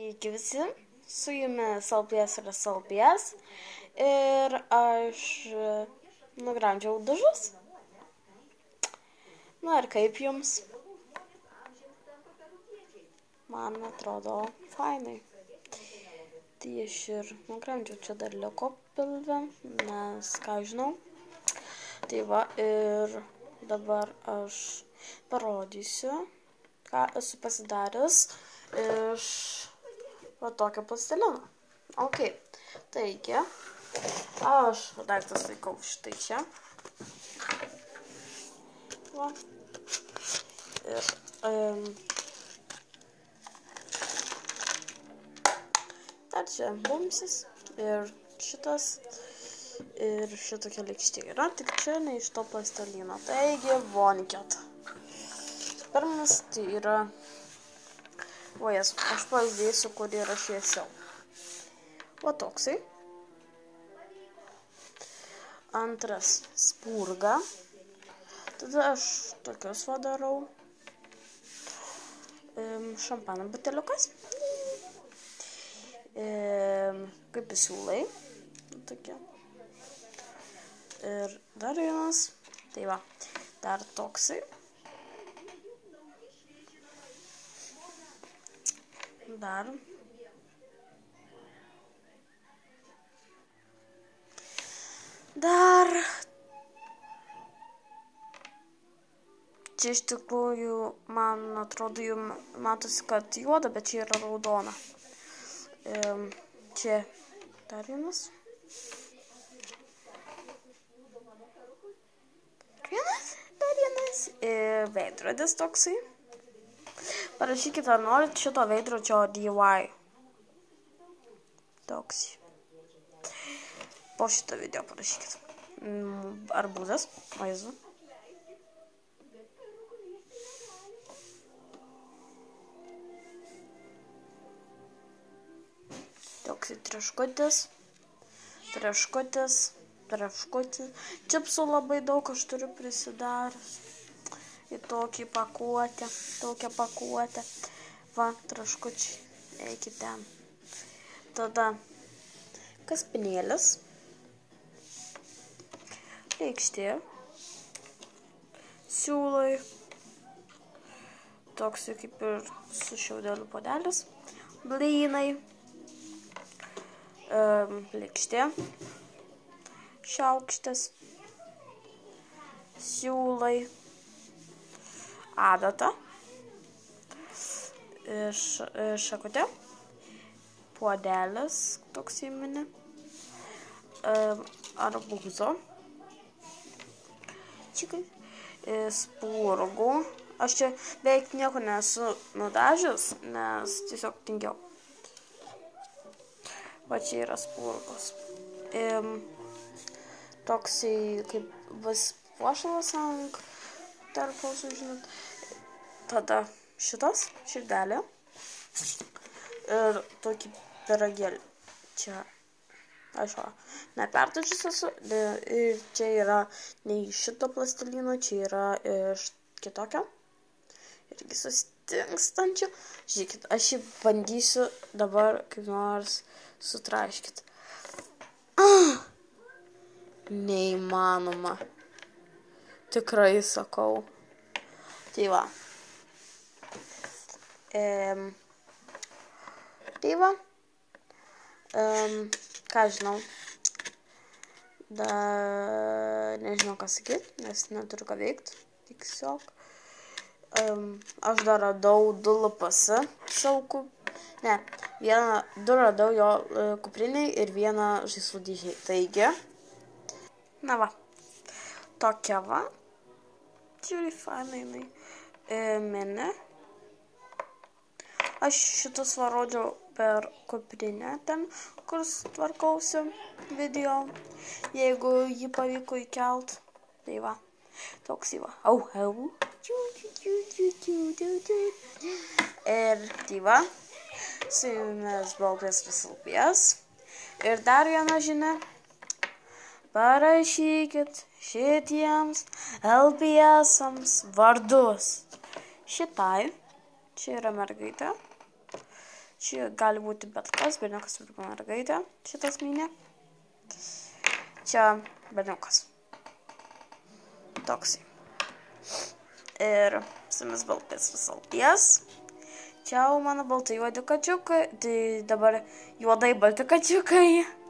Sveiki visi, su jumis Salpies yra Salpies ir aš nugramdžiau dažus. Na ir kaip jums? Man atrodo fainai. Tai aš ir nugramdžiau, čia dar liko pilve, nes ką žinau. Tai va ir dabar aš parodysiu, ką esu pasidaręs iš va tokio plastilino. Ok, taigi, aš daiktas laikau štai čia. Va. Ir dar čia bumsis ir šitas. Ir šitokia lėkštė yra, tik čia ne iš to plastilino. Taigi, vonikėt. Pirmas tai yra... aš pavyzdėsiu, kur yra šviesiau. Va toksai. Antras spurga. Tada aš tokius vadarau. Šampano buteliukas. Kaip siūlai. Tokie. Ir dar vienas. Tai va, dar toksai. Dar. Čia iš tikrųjų, man atrodo, jums matosi, kad juoda, bet čia yra raudona. Čia dar vienas. Dar vienas. Veidrodis toksai. Parašykite, ar norit šito veidrodžio DIY. Toks. Po šito video parašykite. Arbūzas. Vaizdu. Toks traškutis. Čipsų labai daug aš turiu prisidaręs. Į tokią pakuotę. Va, traškučiai, eikit ten. Tada kaspinėlis, lėkštė, siūlai, toks kaip ir su šiaudeliu puodelis, blynai, lėkštė, šaukštas, siūlai, adata, šakutė, puodelis, toks įmini, arbūzo, spurgų. Aš čia beveik nieko nesu nudažęs, nes tiesiog tingiau. Va čia yra spurgos. Toksai kaip vas puošalas ant tarpos, žinot. Tada šitas, širdelė. Ir tokį pyragėlį. Čia, aš neperdažęs esu. Ir čia yra ne iš šito plastilino, čia yra iš kitokio. Irgi sustingstančio. Žiūrėkit, aš jį bandysiu dabar kaip nors sutraiškyti. Neįmanoma. Tikrai sakau. Tai va. Ką žinau. Nežinau ką sakyti, nes neturiu ką veikti. Tiesiog. Aš dar radau 2 LPS savo du radau jo kupriniai ir 1 žaislų dėžėj. Taigi. Na va. Tokia va. Žiūrėjai, fainai jinai. Mene. Aš šitus rodžiau per kuprinę ten, kur tvarkausi video, jeigu jį pavyko įkelt. Tai va, toks va. Ir tai va, su jumis Balpės ir Salpies. Ir dar viena žinia. Parašykit šitiems LPS-ams vardus. Šitai, čia yra mergaitė, Čia gali būti bet kas, berniukas ir mergaitė, šitas mini. Čia berniukas. Toksai. Ir su jumis baltais visalties. Čia mano baltai juodi kačiukai, tai dabar juodai balti kačiukai.